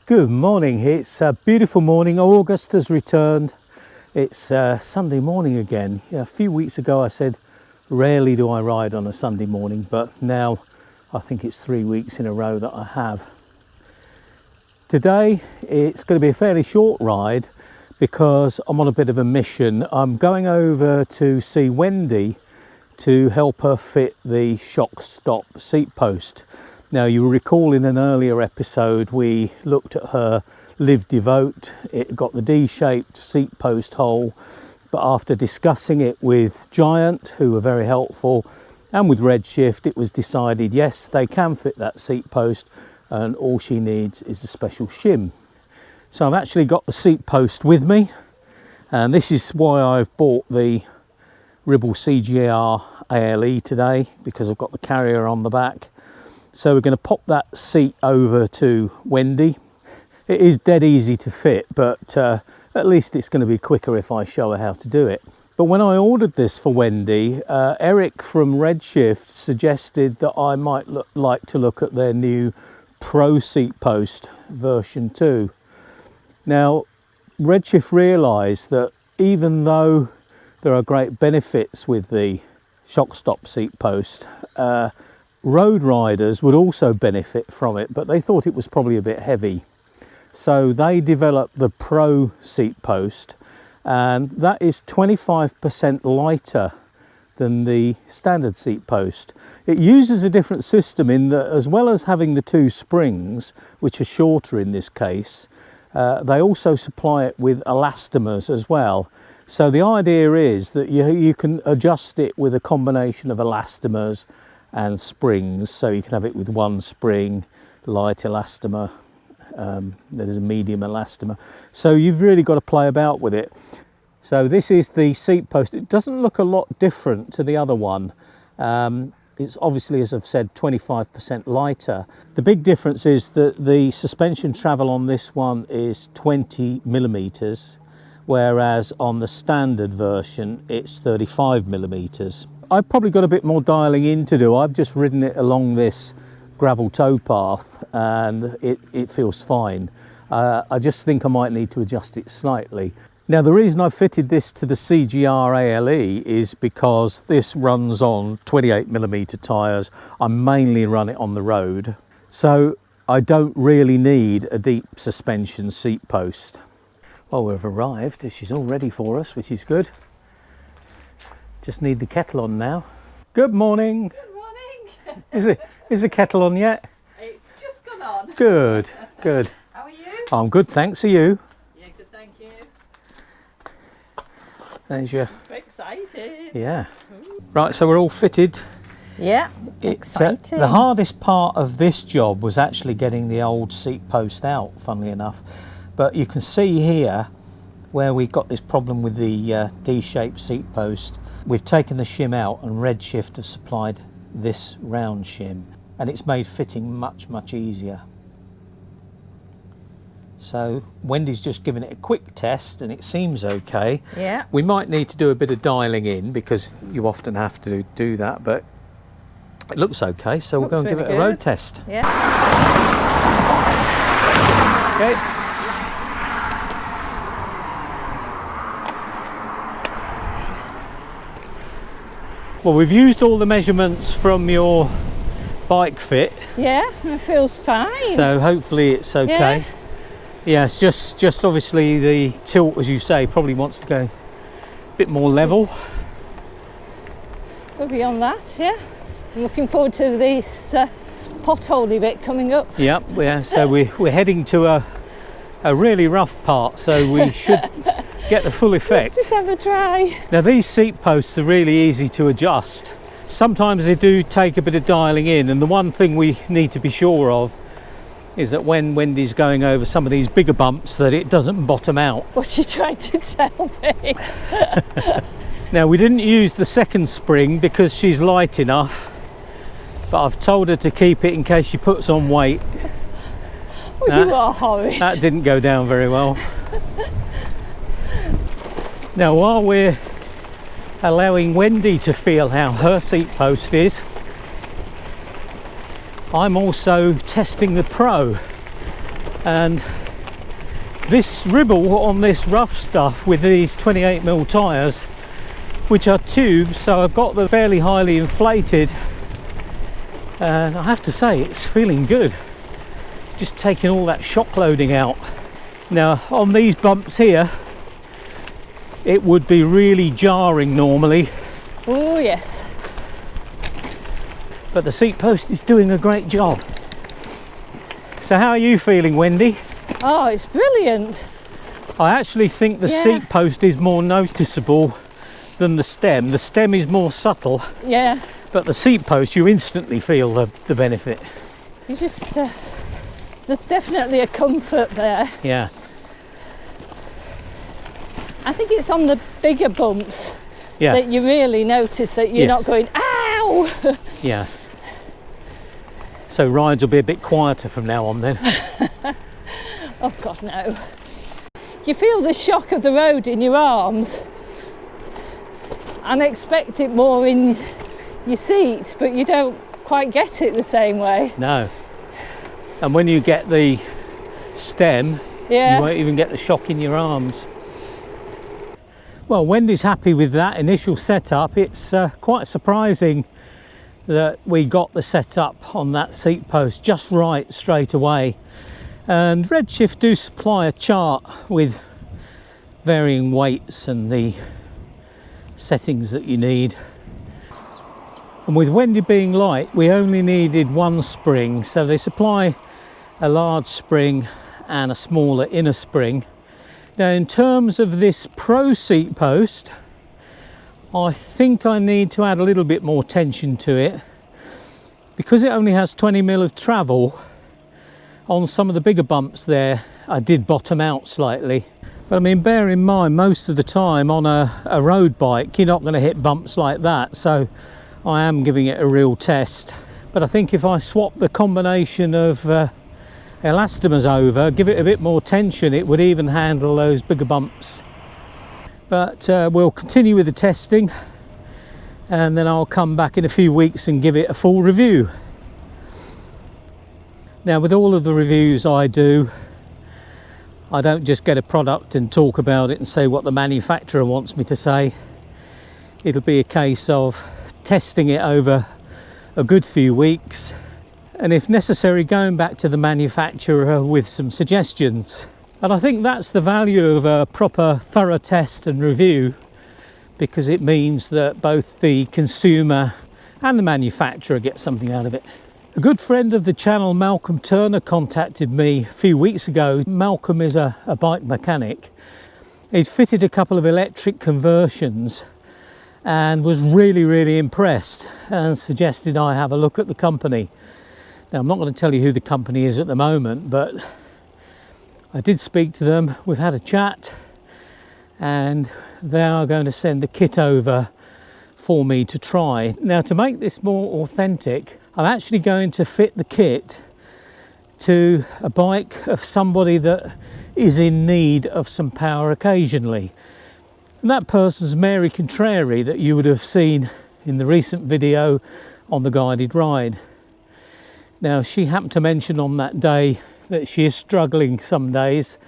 Good morning. It's a beautiful morning. August has returned. It's Sunday morning again. A few weeks ago I said rarely do I ride on a Sunday morning, but now I think it's 3 weeks in a row that I have. Today it's going to be a fairly short ride because I'm on a bit of a mission. I'm going over to see Wendy to help her fit the Shockstop Seatpost. Now, you will recall in an earlier episode we looked at her Liv Devote. It got the D-shaped seat post hole, but after discussing it with Giant, who were very helpful, and with Redshift, it was decided yes, they can fit that seat post, and all she needs is a special shim. So I've actually got the seat post with me, and this is why I've bought the Ribble CGR ALE today, because I've got the carrier on the back. So we're going to pop that seat over to Wendy. It is dead easy to fit, but at least it's going to be quicker if I show her how to do it. But when I ordered this for Wendy, Eric from Redshift suggested that I might like to look at their new Pro seat post version 2. Now, Redshift realised that even though there are great benefits with the Shockstop seat post, road riders would also benefit from it, but they thought it was probably a bit heavy. So they developed the Pro seat post, and that is 25% lighter than the standard seat post. It uses a different system in that, as well as having the two springs, which are shorter in this case, they also supply it with elastomers as well. So the idea is that you can adjust it with a combination of elastomers and springs, so you can have it with one spring, light elastomer, there's a medium elastomer, so you've really got to play about with it. So this is the seat post. It doesn't look a lot different to the other one. It's obviously, as I've said, 25% lighter. The big difference is that the suspension travel on this one is 20 millimeters, whereas on the standard version it's 35 millimeters. I've probably got a bit more dialing in to do. I've just ridden it along this gravel towpath and it feels fine. I just think I might need to adjust it slightly. Now, the reason I fitted this to the CGR ALE is because this runs on 28mm tyres. I mainly run it on the road, so I don't really need a deep suspension seat post. Well, we've arrived. She's all ready for us, which is good. Just need the kettle on now. Good morning. Good morning. Is the kettle on yet? It's just gone on. Good, good. How are you? I'm good, thanks. Are you? Yeah, good, thank you. There's your... I'm excited. Yeah. Right, so we're all fitted. Yeah, exciting. The hardest part of this job was actually getting the old seat post out, funnily enough. But you can see here where we got this problem with the D-shaped seat post. We've taken the shim out, and Redshift have supplied this round shim, and it's made fitting much easier. So Wendy's just given it a quick test and it seems okay. Yeah. We might need to do a bit of dialing in because you often have to do that, but it looks okay, so we'll go and give it a road test. Yeah. Okay. Well, we've used all the measurements from your bike fit. Yeah, it feels fine. So hopefully it's okay. Yeah, it's just obviously the tilt, as you say, probably wants to go a bit more level. We'll be on that, yeah. I'm looking forward to this potholey bit coming up. Yep, yeah, so we're heading to a really rough part, so we should get the full effect. Let's just have a try. Now, these seat posts are really easy to adjust. Sometimes they do take a bit of dialing in, and the one thing we need to be sure of is that when Wendy's going over some of these bigger bumps, that it doesn't bottom out. What you tried to tell me. Now, we didn't use the second spring because she's light enough, but I've told her to keep it in case she puts on weight. Oh, you are horrid. That didn't go down very well. Now, while we're allowing Wendy to feel how her seat post is, I'm also testing the Pro, and This Ribble on this rough stuff with these 28mm tyres, which are tubes, so I've got them fairly highly inflated, and I have to say it's feeling good, just taking all that shock loading out. Now on these bumps here it would be really jarring normally. Oh yes. But the seat post is doing a great job. So how are you feeling, Wendy? Oh, it's brilliant. I actually think the seat post is more noticeable than the stem. The stem is more subtle. Yeah. But the seat post, you instantly feel the benefit. You just, there's definitely a comfort there. Yeah. I think it's on the bigger bumps that you really notice that you're not going, ow! Yeah. So rides will be a bit quieter from now on then. Oh God, no. You feel the shock of the road in your arms and expect it more in your seat, but you don't quite get it the same way. No. And when you get the stem, you won't even get the shock in your arms. Well, Wendy's happy with that initial setup. It's quite surprising that we got the setup on that seat post just right straight away. And Redshift do supply a chart with varying weights and the settings that you need. And with Wendy being light, we only needed one spring, so they supply a large spring and a smaller inner spring. Now in terms of this Pro seat post, I think I need to add a little bit more tension to it because it only has 20mm of travel. On some of the bigger bumps there I did bottom out slightly, but I mean, bear in mind most of the time on a road bike you're not going to hit bumps like that, so I am giving it a real test. But I think if I swap the combination of elastomers over, give it a bit more tension, it would even handle those bigger bumps. But we'll continue with the testing and then I'll come back in a few weeks and give it a full review. Now with all of the reviews I do, I don't just get a product and talk about it and say what the manufacturer wants me to say. It'll be a case of testing it over a good few weeks, and if necessary going back to the manufacturer with some suggestions. And I think that's the value of a proper thorough test and review, because it means that both the consumer and the manufacturer get something out of it. A good friend of the channel, Malcolm Turner, contacted me a few weeks ago. Malcolm is a bike mechanic. He'd fitted a couple of electric conversions and was really impressed and suggested I have a look at the company. Now I'm not going to tell you who the company is at the moment, but I did speak to them, we've had a chat, and they are going to send a kit over for me to try. Now to make this more authentic, I'm actually going to fit the kit to a bike of somebody that is in need of some power occasionally. And that person's Mary Contrary, that you would have seen in the recent video on the guided ride. Now she happened to mention on that day that she is struggling some days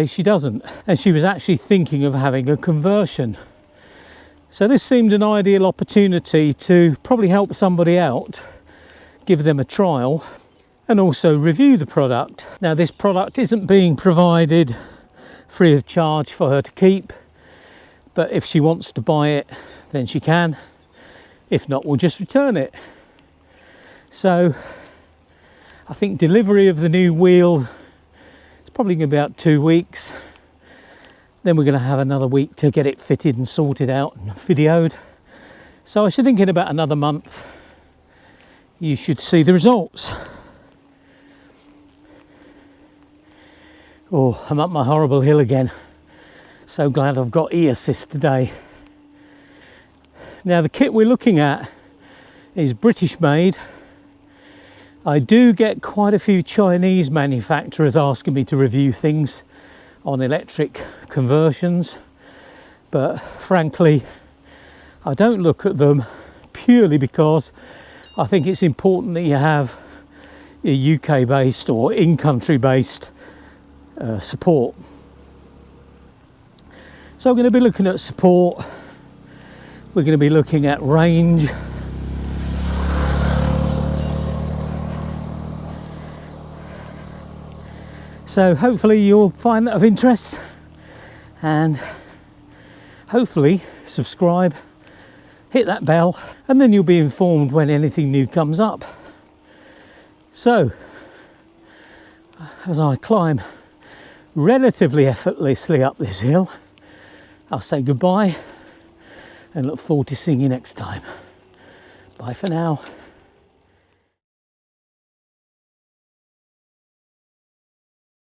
she doesn't, and she was actually thinking of having a conversion. So this seemed an ideal opportunity to probably help somebody out, give them a trial and also review the product. Now this product isn't being provided free of charge for her to keep, but if she wants to buy it then she can. If not, we'll just return it. So I think delivery of the new wheel is probably going to be about 2 weeks. Then we're going to have another week to get it fitted and sorted out and videoed. So I should think in about another month you should see the results. Oh, I'm up my horrible hill again. So glad I've got e-assist today. Now the kit we're looking at is British made. I do get quite a few Chinese manufacturers asking me to review things on electric conversions, but frankly I don't look at them purely because I think it's important that you have a UK based or in-country based support. So we're going to be looking at support, we're going to be looking at range, so hopefully you'll find that of interest, and hopefully subscribe, hit that bell, and then you'll be informed when anything new comes up. So as I climb relatively effortlessly up this hill, I'll say goodbye and look forward to seeing you next time. Bye for now.